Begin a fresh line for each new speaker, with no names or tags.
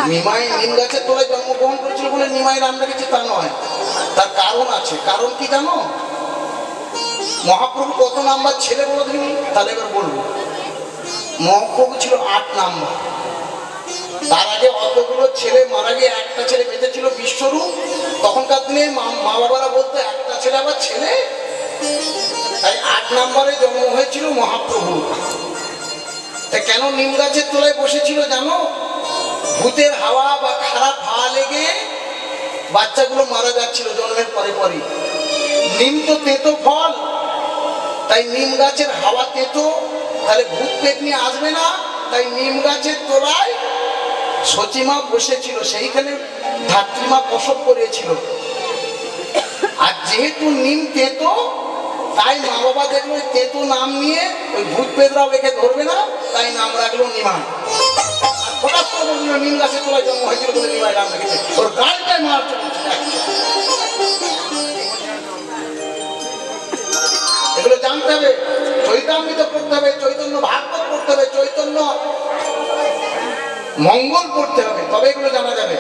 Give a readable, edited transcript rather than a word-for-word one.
নিমাই নিম গাছের তলায় জন্মগ্রহণ করেছিল বলে নিমাই নাম রেখেছে তা নয়, তার কারণ আছে। কারণ কি জানো? মহাপ্রভু কত নাম্বার ছেলে বলো তুমি? তাহলে এবার বলবো। মহাপ্রভু ছিল 8 নাম্বার। তার আগে অতগুলো ছেলে মারা গিয়ে একটা ছেলে বেঁচে ছিল বিশ্বরূপ। তখনকার দিনে মা বাবারা বলতো একটা ছেলে আবার ছেলে, তাই 8 নাম্বারে জন্ম হয়েছিল মহাপ্রভু। কেন নিম গাছের তলায় বসেছিল জানো? ভূতের হাওয়া বা খারাপ হাওয়া লেগে বাচ্চাগুলো মারা যাচ্ছিল জন্মের পরে পরে। নিম তো তেতো ফল, তাই নিম গাছের হাওয়া তেতো, তাহলে ভূত পেট নিয়ে আসবে না। তাই নিম গাছের তলায় সচিমা বসেছিল, সেইখানে ধাত্রীমা প্রসব করেছিল। আর যেহেতু নিম তেতো, তাই মা বাবা দেখলো তেতো নাম নিয়ে ওই ভূত পেটরাও রেখে ধরবে না, তাই নাম রাখলো নিমাই। হঠাৎ করে বলছিল নিম গাছের তলায় জন্ম হয়েছিল বলে নিমাই নাম রেখেছে। ওর গালটায় মার চলছে। এগুলো জানতে হবে, চৈতামৃত পড়তে হবে, চৈতন্য ভাগবত পড়তে হবে, চৈতন্য মঙ্গল পড়তে হবে, তবে এগুলো জানা যাবে।